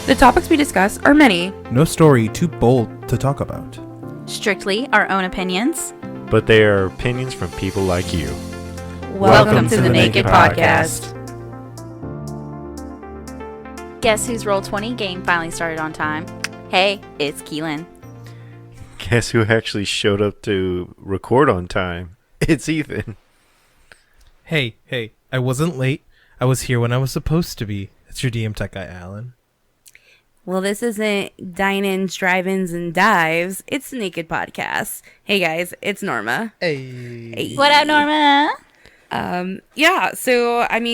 The topics we discuss are many. No story too bold to talk about. Strictly our own opinions. But they are opinions from people like you. Welcome to the Naked Podcast. Guess whose Roll20 game finally started on time? Hey, it's Keelan. Guess who actually showed up to record on time? It's Ethan. Hey, I wasn't late. I was here when I was supposed to be. It's your DM Tech Guy, Alan. Well, this isn't dine-ins, drive-ins, and dives. It's the Naked Podcast. Hey, guys, it's Norma. Hey. What up, Norma?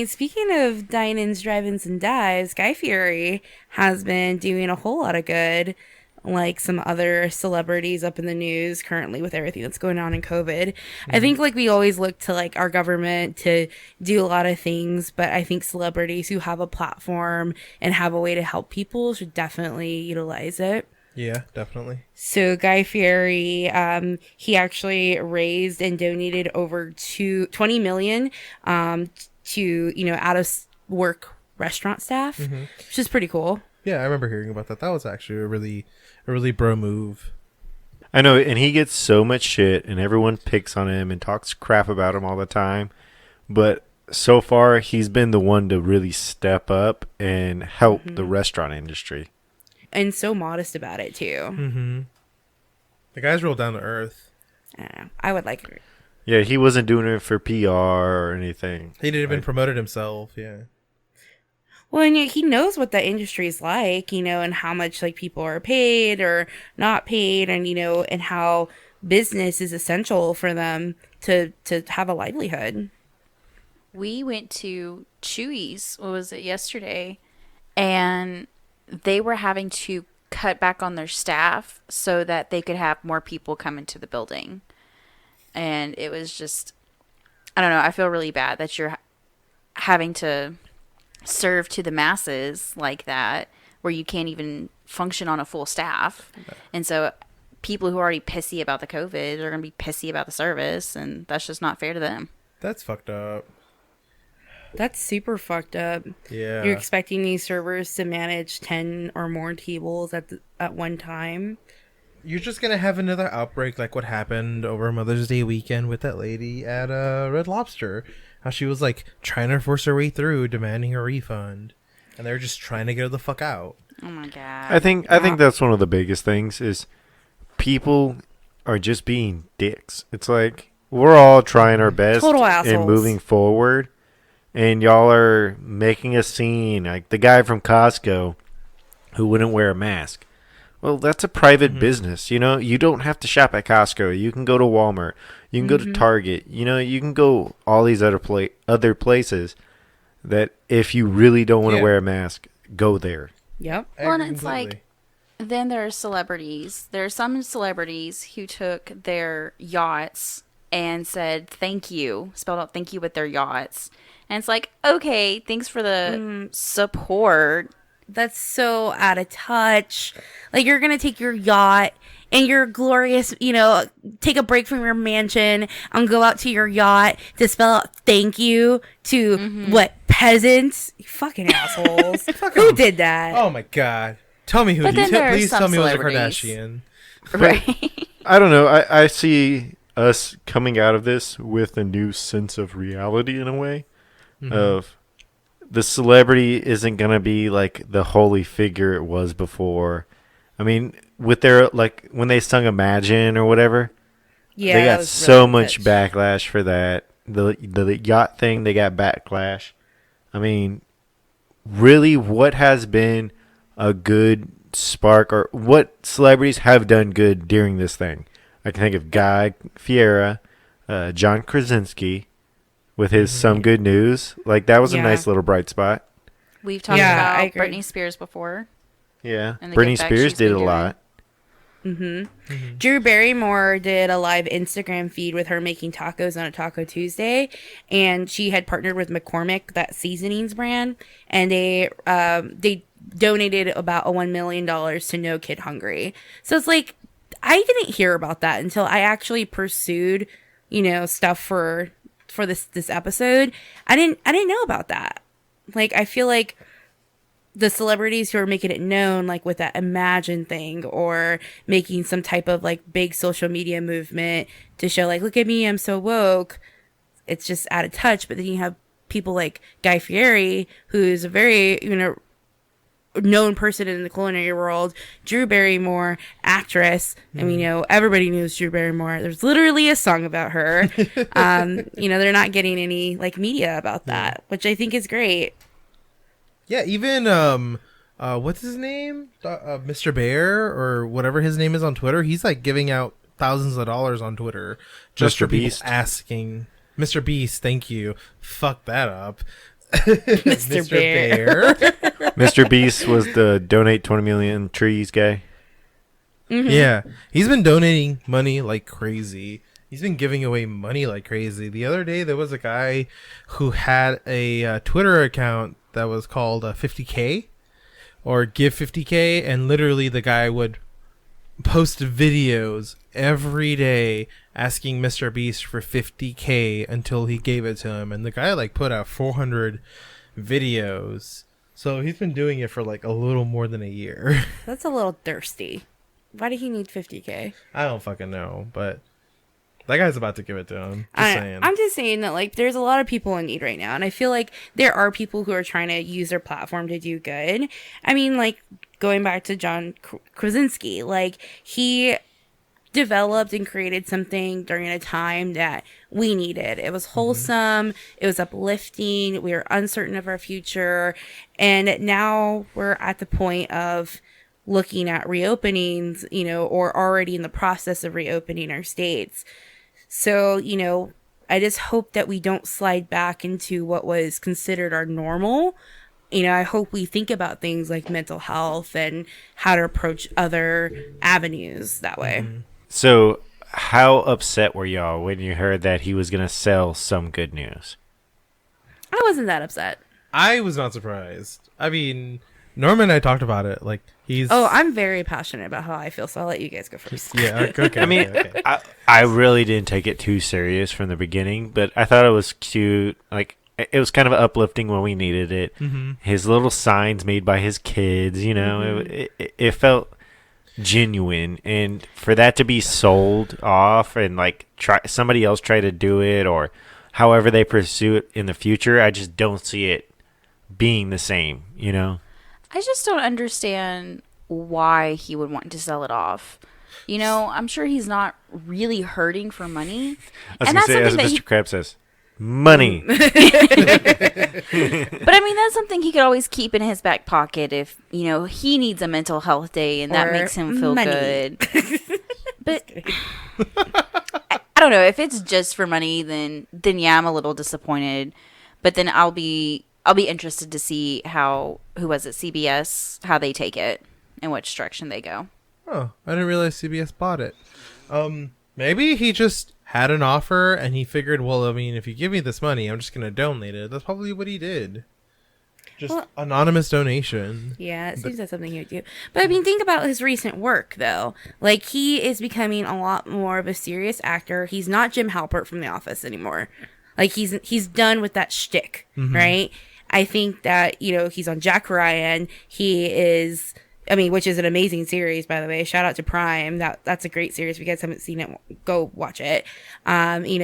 Speaking of dine-ins, drive-ins, and dives, Guy Fieri has been doing a whole lot of good, like some other celebrities up in the news currently with everything that's going on in COVID. I think we always look to our government to do a lot of things, but I think celebrities who have a platform and have a way to help people should definitely utilize it. Yeah, definitely. So Guy Fieri, he actually raised and donated over $20 million to out of work restaurant staff, which is pretty cool. Yeah, I remember hearing about that. That was actually a really bro move. I know, and he gets so much shit, and everyone picks on him and talks crap about him all the time. But so far, he's been the one to really step up and help the restaurant industry. And so modest about it, too. Mm-hmm. The guy's real down to earth. I don't know. I would like it. Yeah, he wasn't doing it for PR or anything. He didn't even promoted himself, yeah. Well, and he knows what the industry is like, and how much people are paid or not paid, and and how business is essential for them to have a livelihood. We went to Chewy's, what was it, yesterday, and they were having to cut back on their staff so that they could have more people come into the building. And it was just, I don't know, I feel really bad that you're having to serve to the masses like that, where you can't even function on a full staff. And so people who are already pissy about the COVID are going to be pissy about the service, and that's just not fair to them. That's fucked up. That's super fucked up. Yeah. You're expecting these servers to manage 10 or more tables at one time. You're just going to have another outbreak like what happened over Mother's Day weekend with that lady at Red Lobster. How she was trying to force her way through, demanding a refund, and they're just trying to get her the fuck out. Oh my god! I think that's one of the biggest things is people are just being dicks. It's we're all trying our best Total assholes. and moving forward, and y'all are making a scene. Like the guy from Costco who wouldn't wear a mask. Well, that's a private business, You don't have to shop at Costco. You can go to Walmart. You can go to Target. You can go all these other places that if you really don't want to wear a mask, go there. Yep. Well, and it's then there are celebrities. There are some celebrities who took their yachts and said thank you, spelled out thank you with their yachts. And it's okay, thanks for the support. That's so out of touch. You're going to take your yacht and your glorious, take a break from your mansion and go out to your yacht to spell out thank you to peasants? You fucking assholes. Who did that? Oh my god. Tell me who did it. Please tell me it was a Kardashian. Right. I don't know. I see us coming out of this with a new sense of reality in a way of the celebrity isn't going to be the holy figure it was before. I mean, with their, when they sung Imagine or whatever, they got so much backlash for that. The yacht thing, they got backlash. I mean, really, what has been a good spark, or what celebrities have done good during this thing? I can think of Guy Fieri, John Krasinski, with his Some Good News. That was a nice little bright spot. We've talked about Britney Spears before. Yeah, Britney Spears did a lot. Drew Barrymore did a live Instagram feed with her making tacos on a Taco Tuesday, and she had partnered with McCormick, that seasonings brand, and they donated about $1 million to No Kid Hungry. So it's I didn't hear about that until I actually pursued, stuff for this episode. I didn't know about that. I feel the celebrities who are making it known, like with that Imagine thing, or making some type of like big social media movement to show like, look at me, I'm so woke. It's just out of touch. But then you have people like Guy Fieri, who's a very, known person in the culinary world, Drew Barrymore, actress. I mean, everybody knows Drew Barrymore. There's literally a song about her. They're not getting any like media about that, which I think is great. Yeah, even what's his name? Mr. Bear or whatever his name is on Twitter. He's like giving out thousands of dollars on Twitter just Mr. for people Beast. asking. Mr. Beast, thank you. Fuck that up. Mr. Bear. Mr. Beast was the donate 20 million trees guy. Mm-hmm. Yeah, he's been donating money like crazy. He's been giving away money like crazy. The other day, there was a guy who had a Twitter account that was called 50K or Give 50K, and literally the guy would post videos every day asking Mr. Beast for 50K until he gave it to him. And the guy like put out 400 videos. So he's been doing it for like a little more than a year. That's a little thirsty. Why did he need 50K? I don't fucking know, but that guy's about to give it to him. Saying. I'm just saying that like there's a lot of people in need right now, and I feel like there are people who are trying to use their platform to do good. I mean, like going back to John Krasinski, like he developed and created something during a time that we needed. It was wholesome, it was uplifting, we were uncertain of our future, and now we're at the point of looking at reopenings, or already in the process of reopening our states. So, I just hope that we don't slide back into what was considered our normal. I hope we think about things like mental health and how to approach other avenues that way. So, how upset were y'all when you heard that he was going to sell Some Good News? I wasn't that upset. I was not surprised. I mean, Norman and I talked about it. Like, I'm very passionate about how I feel, so I'll let you guys go first. Yeah, okay. I mean, okay. I really didn't take it too serious from the beginning, but I thought it was cute. Like, it was kind of uplifting when we needed it. Mm-hmm. His little signs made by his kids, it felt genuine. And for that to be sold off and, like, somebody else try to do it or however they pursue it in the future, I just don't see it being the same, I just don't understand why he would want to sell it off. I'm sure he's not really hurting for money. I was going to say, as Mr. Krabs says, money. But I mean, that's something he could always keep in his back pocket if, he needs a mental health day and that makes him feel good. But I don't know. If it's just for money, then yeah, I'm a little disappointed. But then I'll be interested to see CBS, how they take it and which direction they go. Oh, I didn't realize CBS bought it. Maybe he just had an offer and he figured, well, I mean, if you give me this money, I'm just going to donate it. That's probably what he did. Just anonymous donation. Yeah, it seems that's something he would do. But I mean, think about his recent work, though. Like, he is becoming a lot more of a serious actor. He's not Jim Halpert from The Office anymore. Like, he's done with that shtick, right? I think that, he's on Jack Ryan. He is, which is an amazing series, by the way. Shout out to Prime. That's a great series. If you guys haven't seen it, go watch it.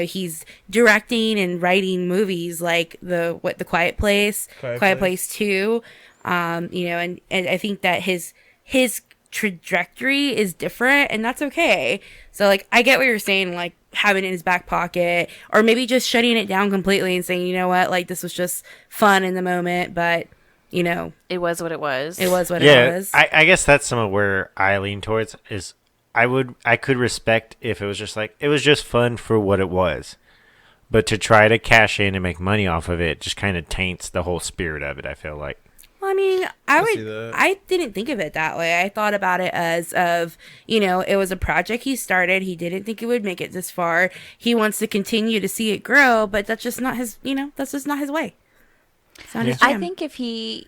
He's directing and writing movies like the Quiet Place, Quiet Place 2. And I think that his trajectory is different, and that's okay. So, like, I get what you're saying, like, having it in his back pocket, or maybe just shutting it down completely and saying, you know what, like, this was just fun in the moment, but, it was what it was. It was what it was. I guess that's some of where I lean towards is I could respect if it was just like, it was just fun for what it was. But to try to cash in and make money off of it just kind of taints the whole spirit of it, I feel like. Well, I mean, I didn't think of it that way. I thought about it as it was a project he started. He didn't think it would make it this far. He wants to continue to see it grow, but that's just not his, that's just not his way. It's not his jam. I think if he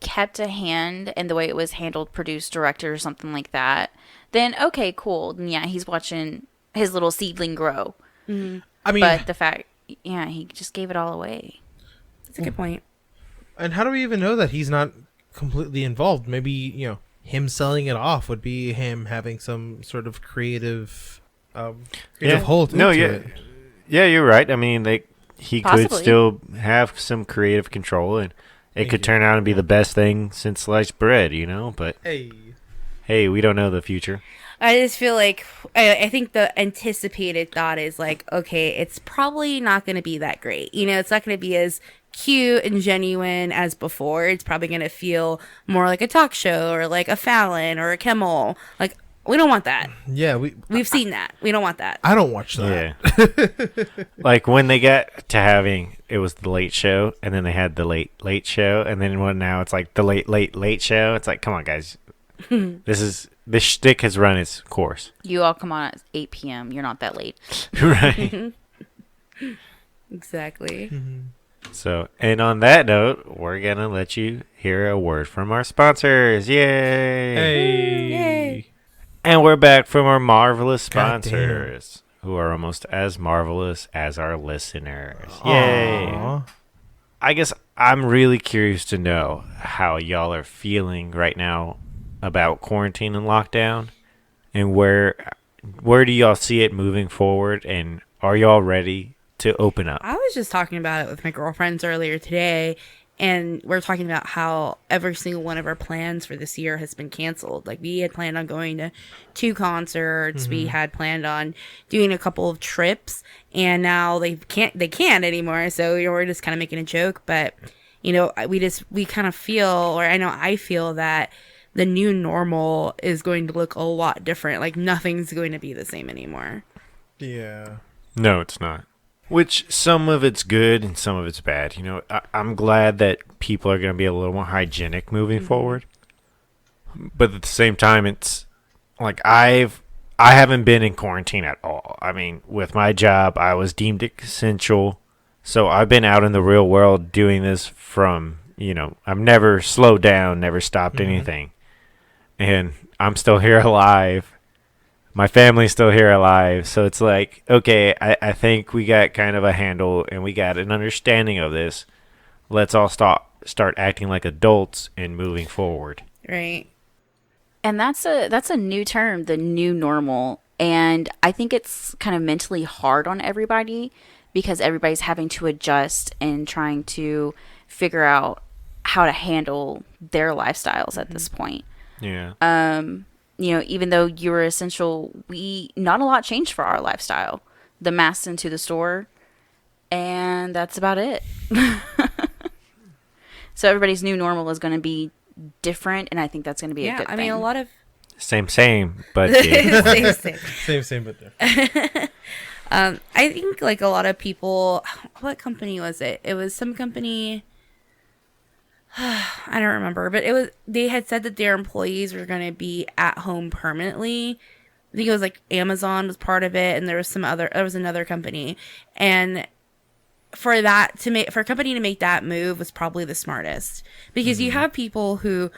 kept a hand in the way it was handled, produced, directed, or something like that, then okay, cool. Then yeah, he's watching his little seedling grow. Mm-hmm. I mean, but the fact, he just gave it all away. That's a good point. And how do we even know that he's not completely involved. Maybe, him selling it off would be him having some sort of creative hold into it. Yeah, you're right. I mean, he could Possibly. still have some creative control, and it could turn out and be the best thing since sliced bread, But hey, we don't know the future. I just feel like I think the anticipated thought is like, okay, it's probably not going to be that great. It's not going to be as cute and genuine as before. It's probably going to feel more like a talk show or like a Fallon or a Kimmel. Like, we don't want that. Yeah, We've seen that. We don't want that. I don't watch that. Yeah. Like when they got to having, it was the late show, and then they had the late show, and then now it's like the late show. It's like, come on, guys. This shtick has run its course. You all come on at 8 p.m. You're not that late. Right. Exactly. So, and on that note, we're going to let you hear a word from our sponsors. Yay! Hey. Yay. And we're back from our marvelous God sponsors, who are almost as marvelous as our listeners. Yay! Aw. I guess I'm really curious to know how y'all are feeling right now about quarantine and lockdown, and where do y'all see it moving forward, and are y'all ready to open up? I was just talking about it with my girlfriends earlier today, and we're talking about how every single one of our plans for this year has been canceled. Like, we had planned on going to 2 concerts, we had planned on doing a couple of trips, and now they can't anymore. So we're just kind of making a joke, but we kind of feel, or I feel that the new normal is going to look a lot different. Like, nothing's going to be the same anymore. Yeah. No, it's not. Which, some of it's good and some of it's bad. I'm glad that people are going to be a little more hygienic moving forward. But at the same time, it's like I haven't been in quarantine at all. I mean, with my job, I was deemed essential. So I've been out in the real world doing this from, I've never slowed down, never stopped anything. And I'm still here alive. My family's still here alive. So it's like, okay, I think we got kind of a handle and we got an understanding of this. Let's all start acting like adults and moving forward. Right. And that's a new term, the new normal. And I think it's kind of mentally hard on everybody because everybody's having to adjust and trying to figure out how to handle their lifestyles at this point. Yeah. Even though you were essential, not a lot changed for our lifestyle. The masks into the store, and that's about it. So everybody's new normal is going to be different, and I think that's going to be a good thing. I mean, a lot of Same, but yeah. Same, but different. I think like a lot of people. What company was it? It was some company. I don't remember, but they had said that their employees were going to be at home permanently. I think it was like Amazon was part of it, and there was another company, and for a company to make that move was probably the smartest, because you have people who,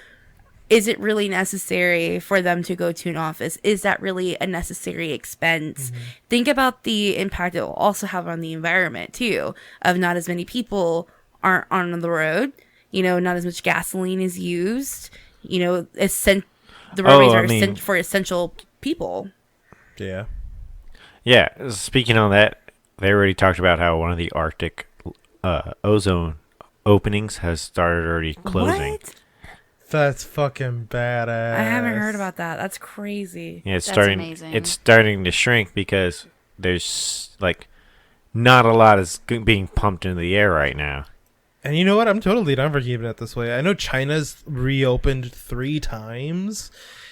is it really necessary for them to go to an office? Is that really a necessary expense? Think about the impact it will also have on the environment too, of not as many people aren't on the road. Not as much gasoline is used. The roadways are for essential people. Yeah. Yeah. Speaking on that, they already talked about how one of the Arctic ozone openings has started already closing. What? That's fucking badass. I haven't heard about that. That's crazy. Yeah, That's amazing. It's starting to shrink because there's like not a lot is being pumped into the air right now. And you know what? I'm totally down for keeping it this way. I know China's reopened 3 times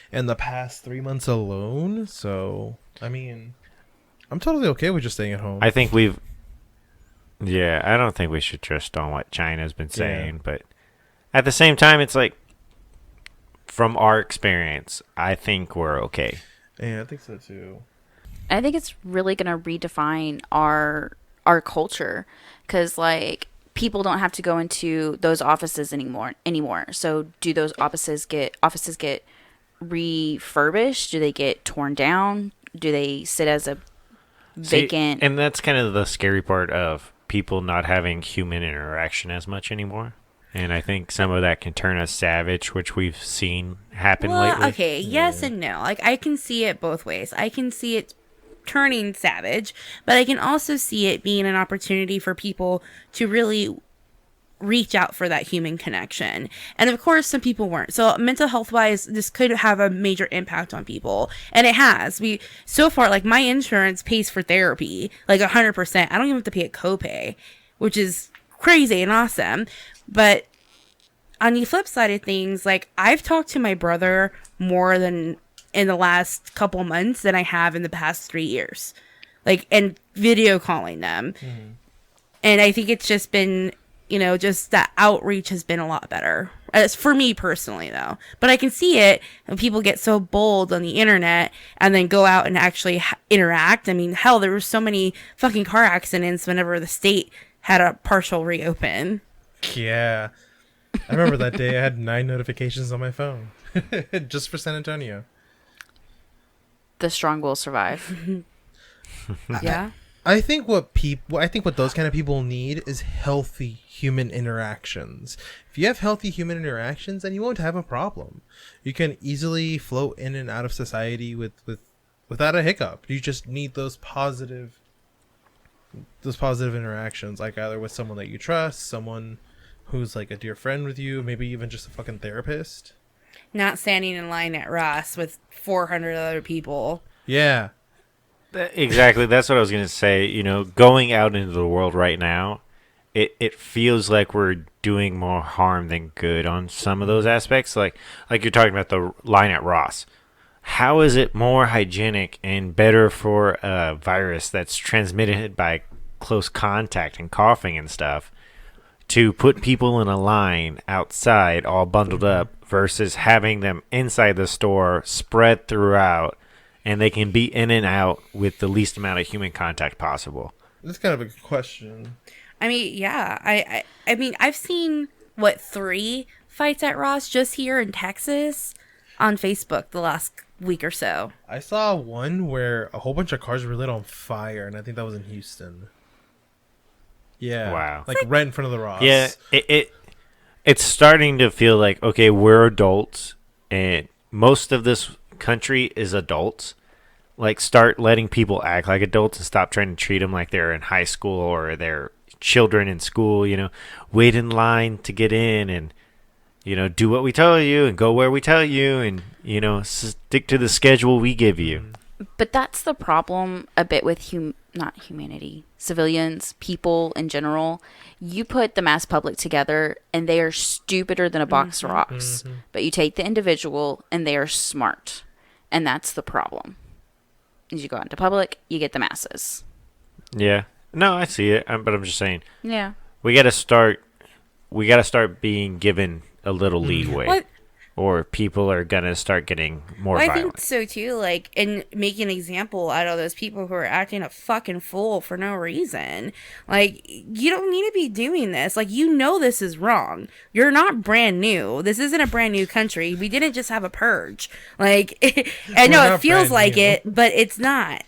in the past 3 months alone. So, I mean, I'm totally okay with just staying at home. I think I don't think we should trust on what China's been saying. But at the same time, it's like, from our experience, I think we're okay. Yeah, I think so too. I think it's really going to redefine our culture, because like people don't have to go into those offices anymore. So do those offices get refurbished? Do they get torn down? Do they sit as a vacant? And that's kind of the scary part of people not having human interaction as much anymore. And I think some of that can turn us savage, which we've seen happen lately. Okay, yes and no. Like, I can see it both ways. I can see it turning savage, but I can also see it being an opportunity for people to really reach out for that human connection. And of course, some people weren't. So mental health wise, this could have a major impact on people. And it has. So far, like, my insurance pays for therapy, like 100%. I don't even have to pay a copay, which is crazy and awesome. But on the flip side of things, like, I've talked to my brother more than in the last couple months than I have in the past 3 years. Like, and video calling them. Mm-hmm. And I think it's just been, just that outreach has been a lot better. As for me personally, though. But I can see it when people get so bold on the internet and then go out and actually interact. I mean, hell, there were so many fucking car accidents whenever the state had a partial reopen. Yeah. I remember that day I had 9 notifications on my phone. Just for San Antonio. The strong will survive. Yeah. I think what those kind of people need is healthy human interactions. If you have healthy human interactions, then you won't have a problem. You can easily float in and out of society without a hiccup. You just need those positive interactions, like either with someone that you trust, someone who's like a dear friend with you, maybe even just a fucking therapist. Not standing in line at Ross with 400 other people. Yeah. Exactly. That's what I was going to say. Going out into the world right now, it feels like we're doing more harm than good on some of those aspects. Like you're talking about the line at Ross. How is it more hygienic and better for a virus that's transmitted by close contact and coughing and stuff to put people in a line outside all bundled up versus having them inside the store spread throughout and they can be in and out with the least amount of human contact possible? That's kind of a good question. I mean, yeah. I mean, I've seen, 3 fights at Ross just here in Texas on Facebook the last week or so. I saw one where a whole bunch of cars were lit on fire, and I think that was in Houston. Yeah. Wow. Like right in front of the Ross. Yeah, it's starting to feel like, okay, we're adults, and most of this country is adults. Like, start letting people act like adults and stop trying to treat them like they're in high school or they're children in school. Wait in line to get in and, do what we tell you and go where we tell you and, stick to the schedule we give you. But that's the problem a bit with not humanity, civilians, people in general. You put the mass public together and they are stupider than a box of rocks. Mm-hmm. But you take the individual and they are smart. And that's the problem. As you go out into public, you get the masses. Yeah. No, I see it. But I'm just saying. Yeah. We got to start being given a little leeway. What? Or people are going to start getting more violent. I think so too, like, and make an example out of those people who are acting a fucking fool for no reason. Like, you don't need to be doing this. Like, this is wrong. You're not brand new. This isn't a brand new country. We didn't just have a purge. Like, I know it feels like it, but it's not.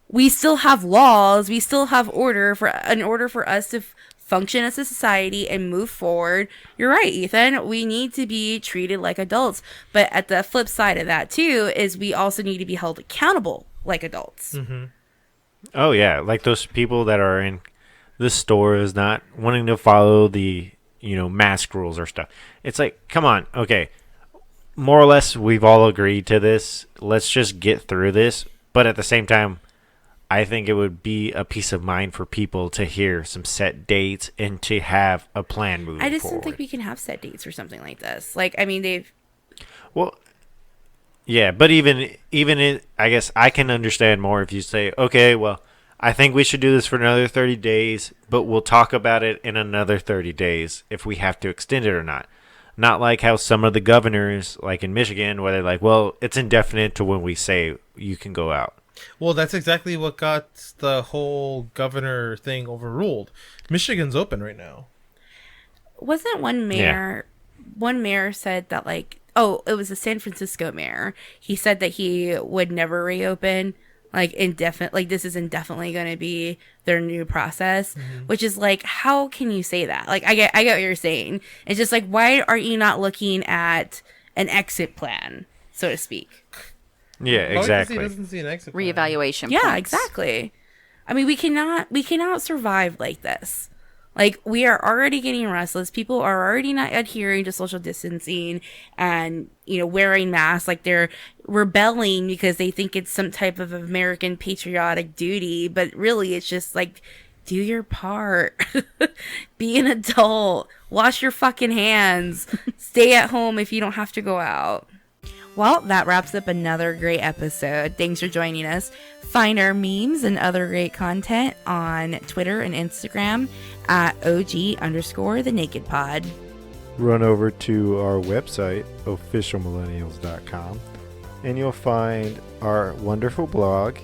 We still have laws. We still have order for us to function as a society and move forward. You're right, Ethan. We need to be treated like adults. But at the flip side of that, too, is we also need to be held accountable like adults. Mm-hmm. Oh, yeah. Like those people that are in the stores not wanting to follow the, mask rules or stuff. It's like, come on. Okay. More or less, we've all agreed to this. Let's just get through this. But at the same time, I think it would be a peace of mind for people to hear some set dates and to have a plan moving forward. I just don't think we can have set dates for something like this. Like, I mean, Well, yeah, but even I guess I can understand more if you say, okay, well, I think we should do this for another 30 days, but we'll talk about it in another 30 days if we have to extend it or not. Not like how some of the governors, like in Michigan, where they're like, well, it's indefinite to when we say you can go out. Well, that's exactly what got the whole governor thing overruled. Michigan's open right now. Wasn't one mayor said that, like, it was a San Francisco mayor. He said that he would never reopen like indefinite, like this is indefinitely going to be their new process, which is like, how can you say that? Like, I get what you're saying. It's just like, why are you not looking at an exit plan, so to speak? Yeah, Probably 'cause exactly. He doesn't see an exit plan. Reevaluation. Yeah, points. exactly. I mean, we cannot survive like this. Like, we are already getting restless. People are already not adhering to social distancing and, wearing masks. Like, they're rebelling because they think it's some type of American patriotic duty. But really, it's just like, do your part. Be an adult. Wash your fucking hands. Stay at home if you don't have to go out. Well, that wraps up another great episode. Thanks for joining us. Find our memes and other great content on Twitter and Instagram at OG_the nakedpod. Run over to our website, officialmillennials.com, and you'll find our wonderful blog,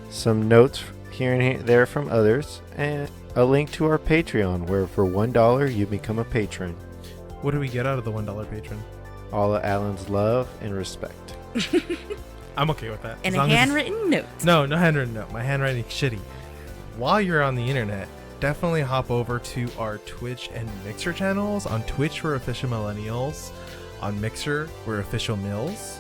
some notes here and there from others, and a link to our Patreon, where for $1 you become a patron. What do we get out of the $1 patron? All of Alan's love and respect. I'm okay with that. And As a long as- handwritten note. No handwritten note. My handwriting's shitty. While you're on the internet, definitely hop over to our Twitch and Mixer channels. On Twitch, we're Official Millennials. On Mixer, we're Official Mills.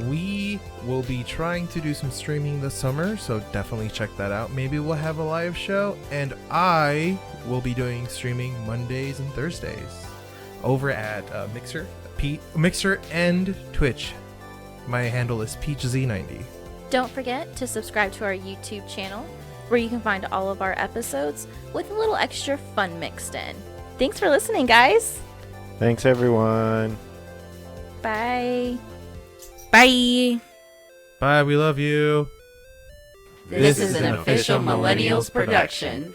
We will be trying to do some streaming this summer, so definitely check that out. Maybe we'll have a live show, and I will be doing streaming Mondays and Thursdays over at Mixer and Twitch. My handle is PeachZ90. Don't forget to subscribe to our YouTube channel, where you can find all of our episodes with a little extra fun mixed in. Thanks for listening, guys. Thanks, everyone. Bye. Bye. Bye, we love you. This is an official Millennials production.